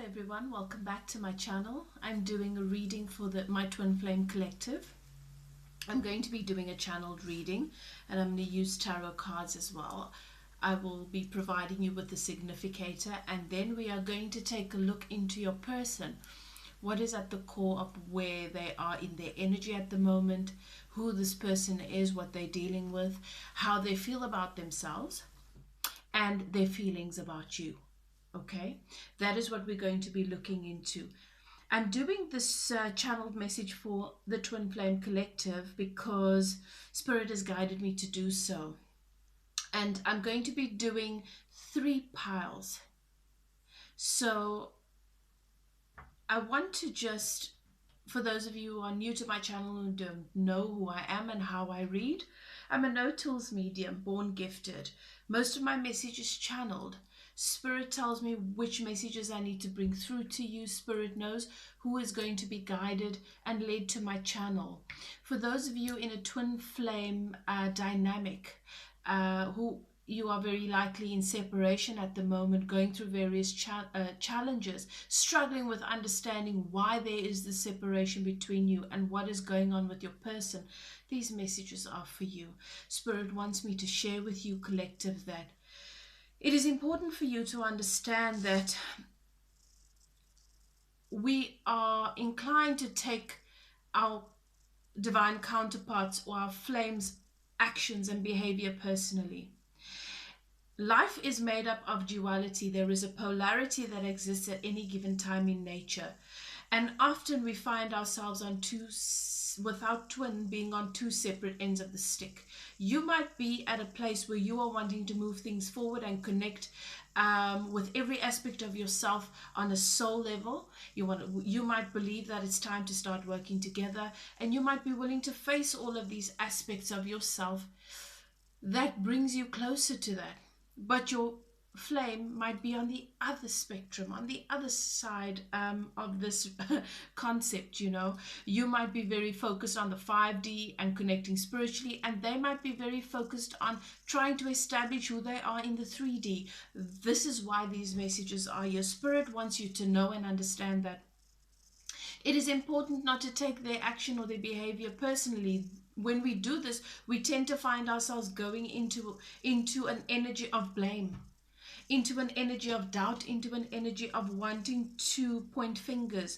everyone, welcome back to my channel. I'm doing a reading for my Twinflame collective. I'm going to be doing a channeled reading and I'm going to use tarot cards as well. I will be providing you with the significator, and then we are going to take a look into your person. What is at the core of where they are in their energy at the moment, who this person is, what they're dealing with, how they feel about themselves, and their feelings about you. Okay, that is what we're going to be looking into. I'm doing this channeled message for the Twinflame collective because Spirit has guided me to do so. And I'm going to be doing 3 piles. So I want to just, for those of you who are new to my channel and don't know who I am and how I read, I'm a no-tools medium, born gifted. Most of my message is channeled. Spirit tells me which messages I need to bring through to you. Spirit knows who is going to be guided and led to my channel. For those of you in a twin flame dynamic, who you are very likely in separation at the moment, going through various challenges, struggling with understanding why there is the separation between you and what is going on with your person, these messages are for you. Spirit wants me to share with you, collective, that it is important for you to understand that we are inclined to take our divine counterparts or our flames' actions and behavior personally. Life is made up of duality. There is a polarity that exists at any given time in nature. And often we find ourselves on without twin, being on 2 separate ends of the stick. You might be at a place where you are wanting to move things forward and connect with every aspect of yourself on a soul level. You might believe that it's time to start working together, and you might be willing to face all of these aspects of yourself that brings you closer to that. But your flame might be on the other spectrum, on the other side of this concept. You might be very focused on the 5D and connecting spiritually, and they might be very focused on trying to establish who they are in the 3D. This is why these messages are here. Spirit wants you to know and understand that it is important not to take their action or their behavior personally. When we do this, we tend to find ourselves going into an energy of blame, into an energy of doubt, into an energy of wanting to point fingers.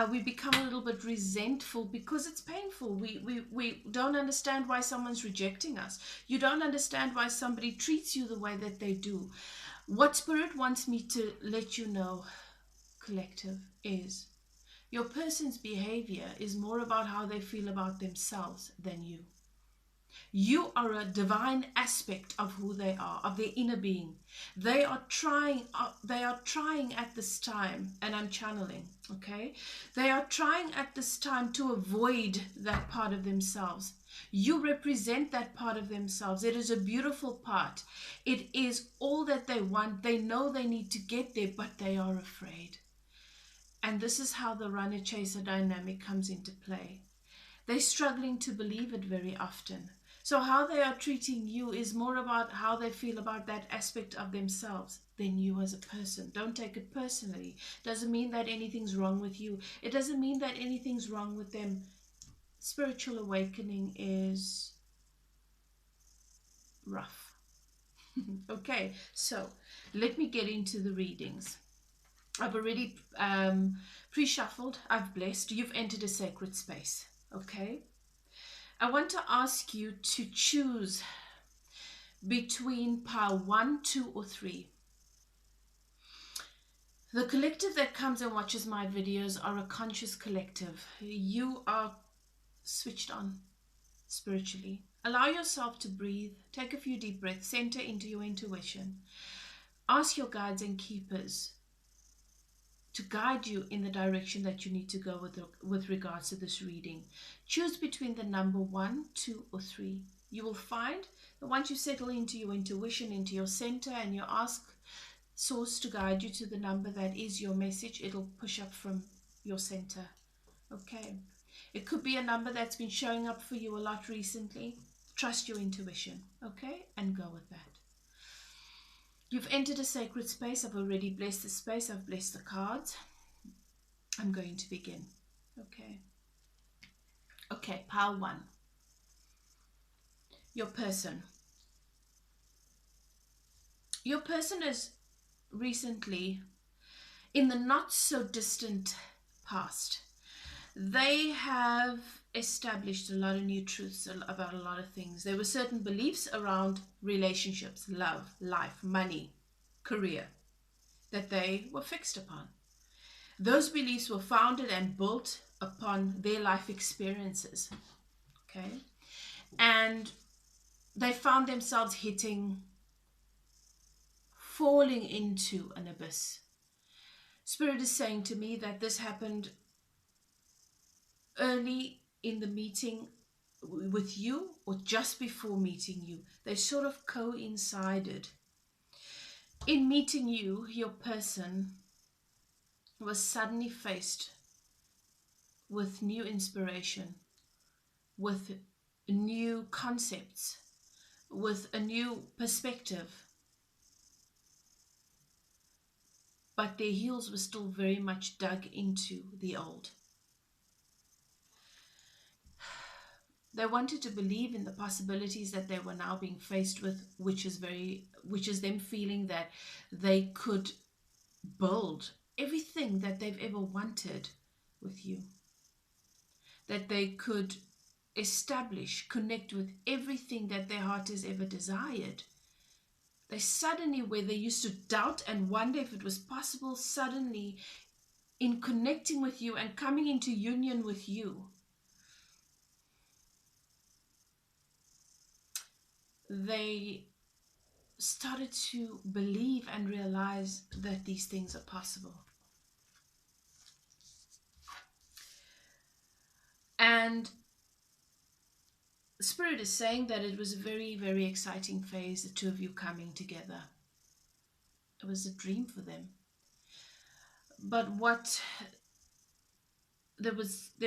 We become a little bit resentful because it's painful. We don't understand why someone's rejecting us. You don't understand why somebody treats you the way that they do. What Spirit wants me to let you know, collective, is your person's behavior is more about how they feel about themselves than you. You are a divine aspect of who they are, of their inner being. They are trying at this time, and I'm channeling, okay? They are trying at this time to avoid that part of themselves. You represent that part of themselves. It is a beautiful part. It is all that they want. They know they need to get there, but they are afraid. And this is how the runner-chaser dynamic comes into play. They're struggling to believe it very often. So how they are treating you is more about how they feel about that aspect of themselves than you as a person. Don't take it personally. Doesn't mean that anything's wrong with you. It doesn't mean that anything's wrong with them. Spiritual awakening is rough. Okay, so let me get into the readings. I've already pre-shuffled, I've blessed, you've entered a sacred space, okay? I want to ask you to choose between pile 1, 2, or 3. The collective that comes and watches my videos are a conscious collective. You are switched on spiritually. Allow yourself to breathe, take a few deep breaths, center into your intuition. Ask your guides and keepers to guide you in the direction that you need to go with regards to this reading. Choose between the number 1, 2, or 3. You will find that once you settle into your intuition, into your center, and you ask Source to guide you to the number that is your message, it'll push up from your center. Okay. It could be a number that's been showing up for you a lot recently. Trust your intuition, okay? And go with that. You've entered a sacred space. I've already blessed the space. I've blessed the cards. I'm going to begin. Okay. Okay, pile one. Your person. Your person is recently, in the not so distant past, they have established a lot of new truths about a lot of things. There were certain beliefs around relationships, love, life, money, career that they were fixed upon. Those beliefs were founded and built upon their life experiences. Okay? And they found themselves falling into an abyss. Spirit is saying to me that this happened early in the meeting with you or just before meeting you. They sort of coincided. In meeting you, your person was suddenly faced with new inspiration, with new concepts, with a new perspective. But their heels were still very much dug into the old. They wanted to believe in the possibilities that they were now being faced with, which is them feeling that they could build everything that they've ever wanted with you. That they could establish, connect with everything that their heart has ever desired. They suddenly, where they used to doubt and wonder if it was possible, suddenly in connecting with you and coming into union with you, they started to believe and realize that these things are possible. And Spirit is saying that it was a very, very exciting phase, the two of you coming together. It was a dream for them. But there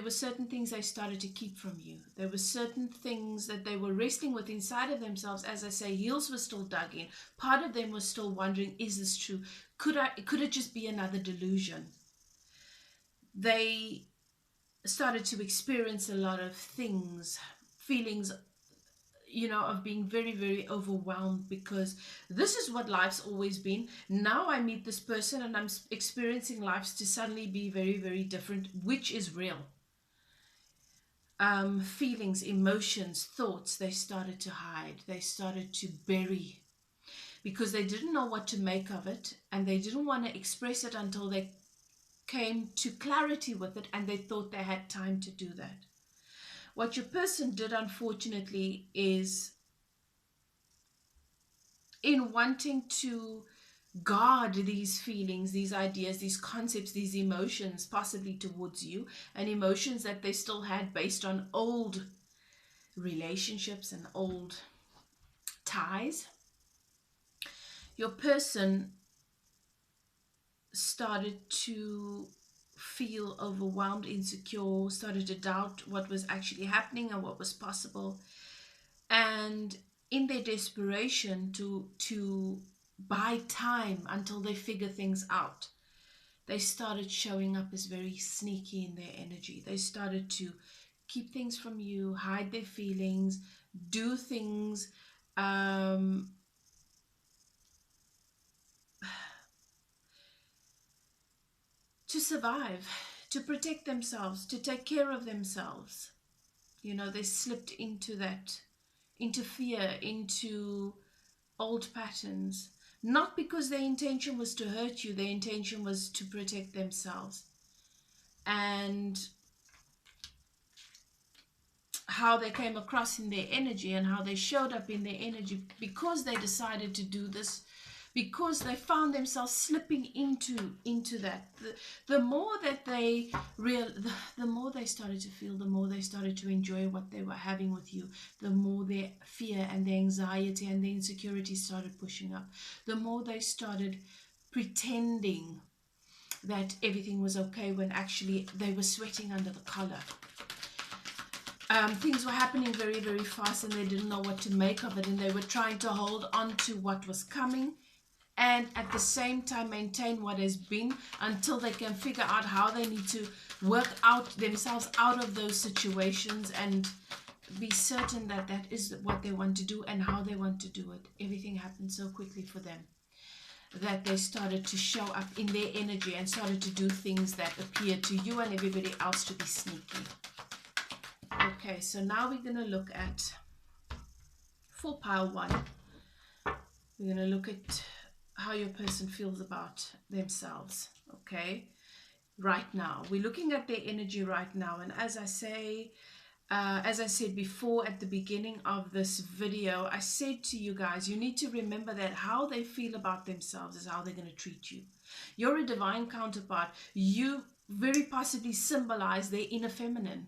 were certain things they started to keep from you. There were certain things that they were wrestling with inside of themselves. As I say, heels were still dug in. Part of them was still wondering, is this true? Could it just be another delusion? They started to experience a lot of things, feelings, of being very, very overwhelmed, because this is what life's always been. Now I meet this person and I'm experiencing life to suddenly be very, very different, which is real. Feelings, emotions, thoughts, they started to hide. They started to bury because they didn't know what to make of it, and they didn't want to express it until they came to clarity with it, and they thought they had time to do that. What your person did, unfortunately, is in wanting to guard these feelings, these ideas, these concepts, these emotions, possibly towards you, and emotions that they still had based on old relationships and old ties. Your person started to feel overwhelmed, insecure, started to doubt what was actually happening and what was possible. And in their desperation to buy time until they figure things out, they started showing up as very sneaky in their energy. They started to keep things from you, hide their feelings, do things to survive, to protect themselves, to take care of themselves. They slipped into that, into fear, into old patterns. Not because their intention was to hurt you, their intention was to protect themselves. And how they came across in their energy and how they showed up in their energy, because they decided to do this, because they found themselves slipping into that. The more that the more they started to feel, the more they started to enjoy what they were having with you, the more their fear and their anxiety and their insecurity started pushing up, the more they started pretending that everything was okay when actually they were sweating under the collar. Things were happening very, very fast, and they didn't know what to make of it, and they were trying to hold on to what was coming, and at the same time maintain what has been until they can figure out how they need to work out themselves out of those situations and be certain that that is what they want to do and how they want to do it. Everything happened so quickly for them that they started to show up in their energy and started to do things that appeared to you and everybody else to be sneaky. Okay, so now we're going to look at, for pile 1, we're going to look at how your person feels about themselves, okay? Right now, we're looking at their energy right now, and as I said before at the beginning of this video, I said to you guys, you need to remember that how they feel about themselves is how they're going to treat you. You're a divine counterpart. You very possibly symbolize their inner feminine.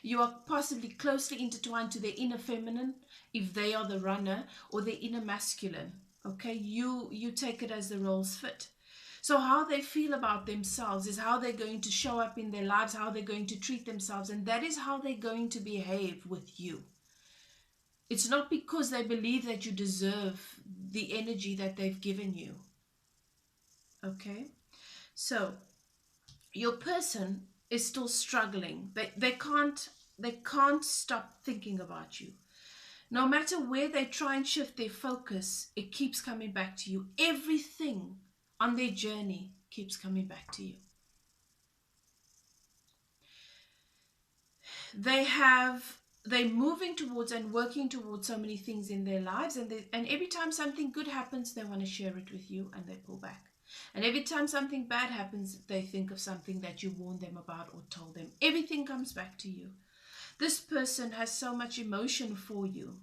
You are possibly closely intertwined to their inner feminine if they are the runner, or their inner masculine. Okay, you take it as the roles fit. So how they feel about themselves is how they're going to show up in their lives, how they're going to treat themselves, and that is how they're going to behave with you. It's not because they believe that you deserve the energy that they've given you. Okay, so your person is still struggling. They can't stop thinking about you. No matter where they try and shift their focus, it keeps coming back to you. Everything on their journey keeps coming back to you. They're moving towards and working towards so many things in their lives, and every time something good happens, they want to share it with you and they pull back. And every time something bad happens, they think of something that you warned them about or told them. Everything comes back to you. This person has so much emotion for you.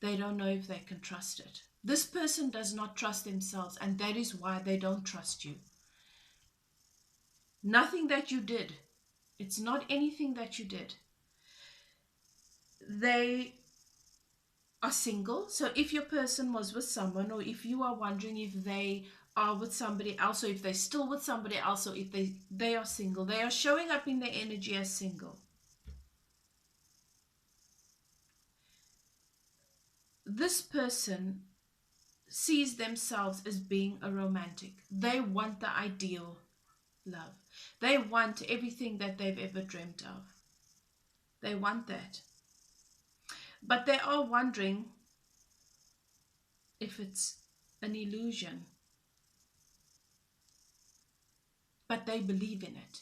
They don't know if they can trust it. This person does not trust themselves, and that is why they don't trust you. Nothing that you did. It's not anything that you did. They are single. So if your person was with someone, or if you are wondering if they are with somebody else, or if they're still with somebody else, or if they are single, they are showing up in their energy as single. This person sees themselves as being a romantic. They want the ideal love. They want everything that they've ever dreamt of. They want that. But they are wondering if it's an illusion. But they believe in it.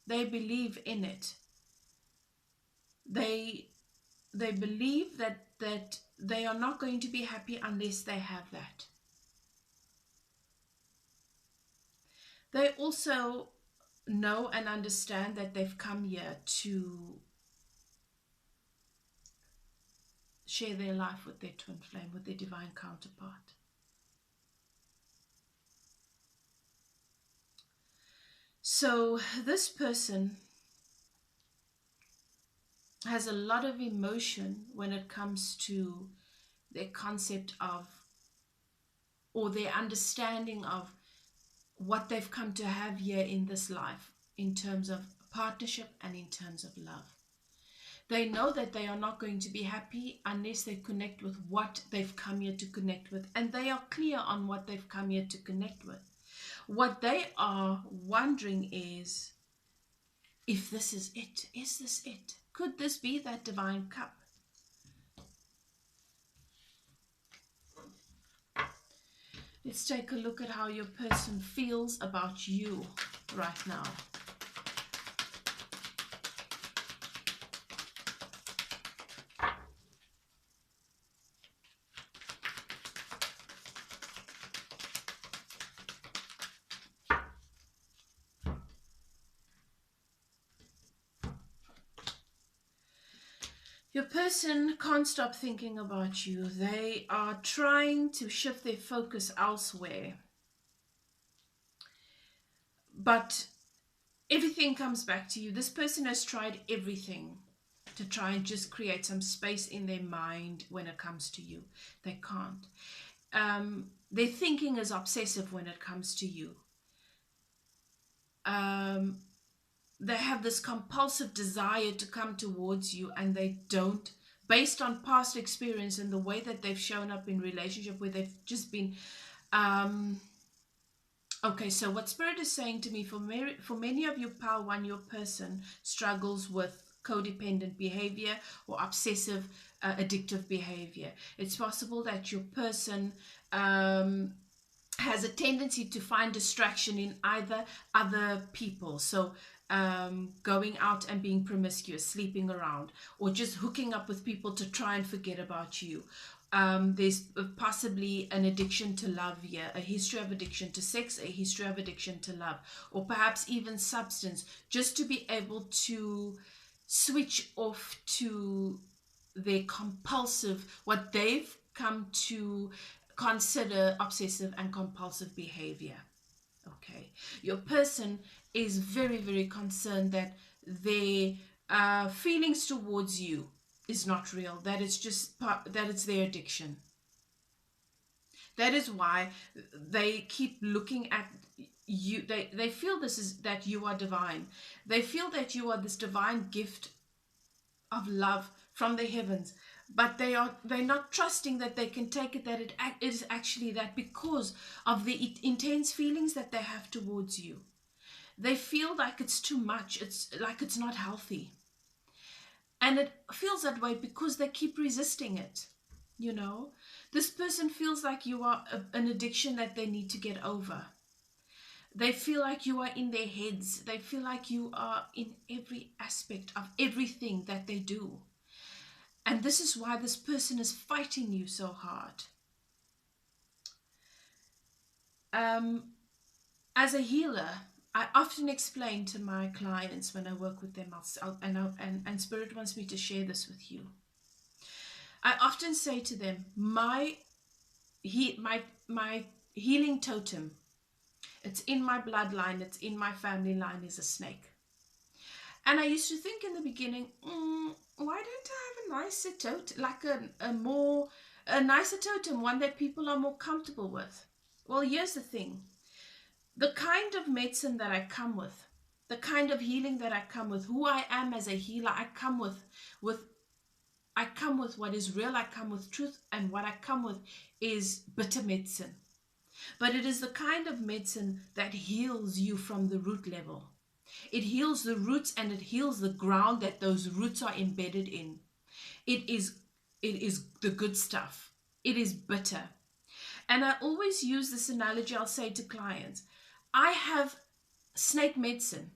They believe in it. They believe that they are not going to be happy unless they have that. They also know and understand that they've come here to share their life with their twin flame, with their divine counterpart. So this person has a lot of emotion when it comes to their concept of, or their understanding of, what they've come to have here in this life in terms of partnership and in terms of love. They know that they are not going to be happy unless they connect with what they've come here to connect with, and they are clear on what they've come here to connect with. What they are wondering is, if this is it, is this it? Could this be that divine cup? Let's take a look at how your person feels about you right now. Your person can't stop thinking about you. They are trying to shift their focus elsewhere. But everything comes back to you. This person has tried everything to try and just create some space in their mind when it comes to you. They can't. Their thinking is obsessive when it comes to you. They have this compulsive desire to come towards you, and they don't, based on past experience and the way that they've shown up in relationship where they've just been Um, okay, so what Spirit is saying to me, for many of you, Power One, your person struggles with codependent behavior or obsessive addictive behavior. It's possible that your person has a tendency to find distraction in either other people. So going out and being promiscuous, sleeping around, or just hooking up with people to try and forget about you. There's possibly an addiction to love here, a history of addiction to sex, a history of addiction to love, or perhaps even substance, just to be able to switch off to their compulsive, what they've come to consider obsessive and compulsive behavior. Okay, your person is very, very concerned that their feelings towards you is not real, that it's just that it's their addiction. That is why they keep looking at you. They feel this is that you are divine. They feel that you are this divine gift of love from the heavens, but they're not trusting that they can take it, that it is actually that, because of the intense feelings that they have towards you. They feel like it's too much, it's like it's not healthy, and it feels that way because they keep resisting it. You know, this person feels like you are an addiction that they need to get over. They feel like you are in their heads. They feel like you are in every aspect of everything that they do. And this is why this person is fighting you so hard. As a healer, I often explain to my clients when I work with them, and Spirit wants me to share this with you. I often say to them, my healing totem, it's in my bloodline, it's in my family line, is a snake. And I used to think in the beginning, why don't I have a nicer totem, like a nicer totem, one that people are more comfortable with? Well, here's the thing. The kind of medicine that I come with, the kind of healing that I come with, who I am as a healer, I come with what is real, I come with truth, and what I come with is bitter medicine. But it is the kind of medicine that heals you from the root level. It heals the roots, and it heals the ground that those roots are embedded in. It is the good stuff. It is bitter. And I always use this analogy. I'll say to clients, I have snake medicine.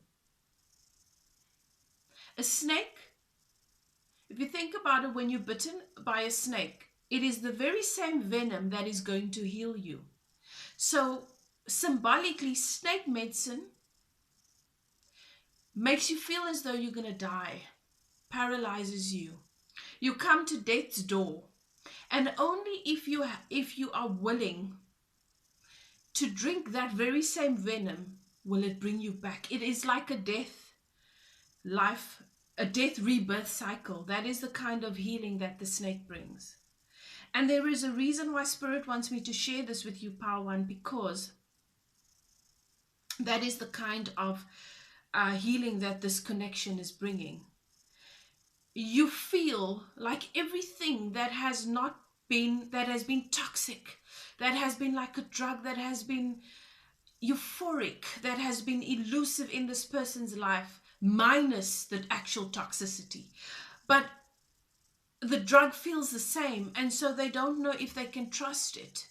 A snake, if you think about it, when you're bitten by a snake, it is the very same venom that is going to heal you. So symbolically, snake medicine makes you feel as though you're going to die, paralyzes you. You come to death's door, and only if you are willing to drink that very same venom will it bring you back. It is like a death rebirth cycle. That is the kind of healing that the snake brings. And there is a reason why Spirit wants me to share this with you, Power One, because that is the kind of healing that this connection is bringing. You feel like everything that has been toxic, that has been like a drug, that has been euphoric, that has been elusive in this person's life, minus the actual toxicity. But the drug feels the same, and so they don't know if they can trust it.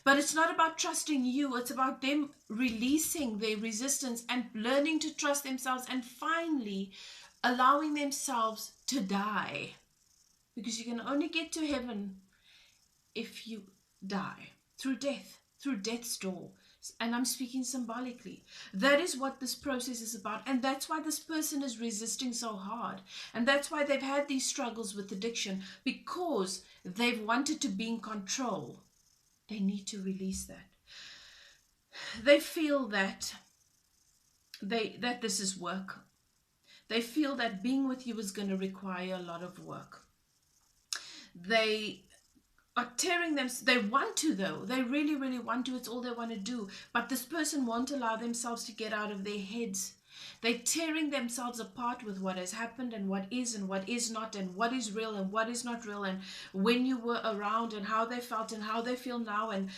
But it's not about trusting you, it's about them releasing their resistance and learning to trust themselves, and finally allowing themselves to die. Because you can only get to heaven if you die through death's door. And I'm speaking symbolically. That is what this process is about. And that's why this person is resisting so hard. And that's why they've had these struggles with addiction, because they've wanted to be in control. They need to release that. They feel that this is work. They feel that being with you is going to require a lot of work. They are tearing them. They want to, though. They really, really want to. It's all they want to do. But this person won't allow themselves to get out of their heads. They're tearing themselves apart with what has happened, and what is not, and what is real and what is not real, and when you were around, and how they felt and how they feel now. And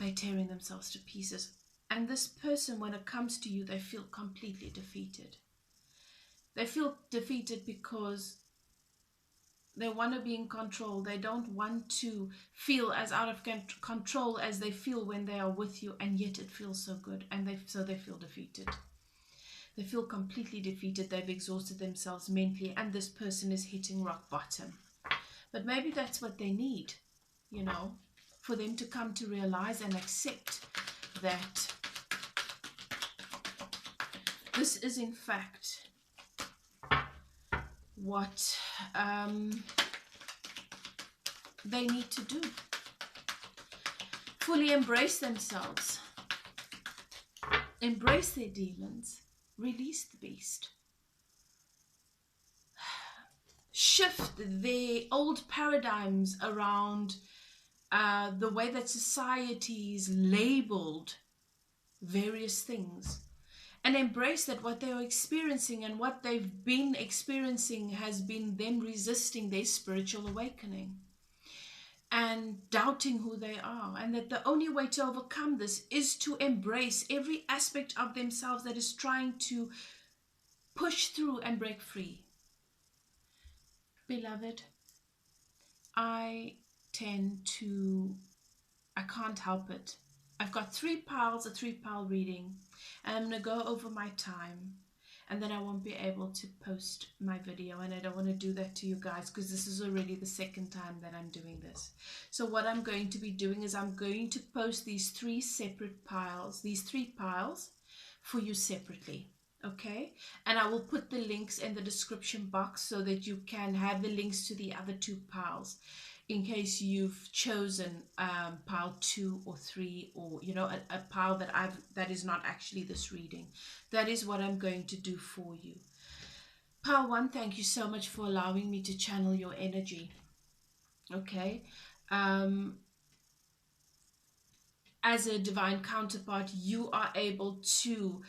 they're tearing themselves to pieces. And this person, when it comes to you, they feel completely defeated. They feel defeated because they want to be in control. They don't want to feel as out of control as they feel when they are with you, and yet it feels so good, and so they feel defeated. They feel completely defeated. They've exhausted themselves mentally, and this person is hitting rock bottom. But maybe that's what they need, you know, for them to come to realize and accept that this is in fact what they need to do. Fully embrace themselves, embrace their demons, release the beast, shift their old paradigms around the way that society's labeled various things, and embrace that what they are experiencing and what they've been experiencing has been them resisting their spiritual awakening and doubting who they are, and that the only way to overcome this is to embrace every aspect of themselves that is trying to push through and break free. Beloved, I can't help it. I've got 3 piles, a 3-pile reading, and I'm going to go over my time, and then I won't be able to post my video, and I don't want to do that to you guys because this is already the 2nd time that I'm doing this. So what I'm going to be doing is I'm going to post these 3 separate piles, these 3 piles for you separately. Okay, and I will put the links in the description box so that you can have the links to the other 2 piles in case you've chosen pile 2 or 3, or you know, a pile that is not actually this reading. That is what I'm going to do for you. Pile 1, thank you so much for allowing me to channel your energy. Okay, as a divine counterpart, you are able to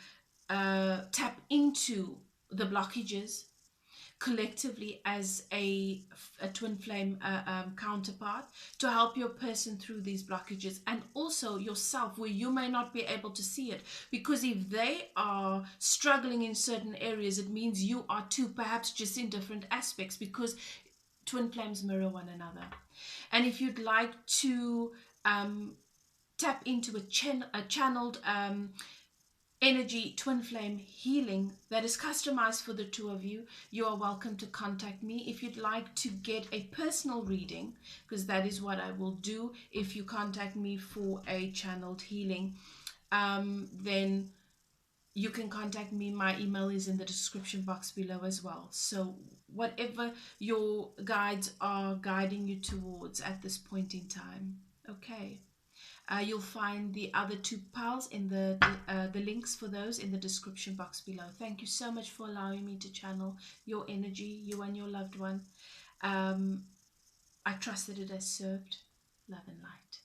tap into the blockages collectively as a twin flame counterpart to help your person through these blockages, and also yourself where you may not be able to see it, because if they are struggling in certain areas, it means you are too, perhaps just in different aspects, because twin flames mirror one another. And if you'd like to tap into a channeled energy twin flame healing that is customized for the 2 of you, you are welcome to contact me. If you'd like to get a personal reading, because that is what I will do if you contact me for a channeled healing, then you can contact me. My email is in the description box below as well. So whatever your guides are guiding you towards at this point in time. Okay. You'll find the other 2 piles in the links for those in the description box below. Thank you so much for allowing me to channel your energy, you and your loved one. I trust that it has served. Love and light.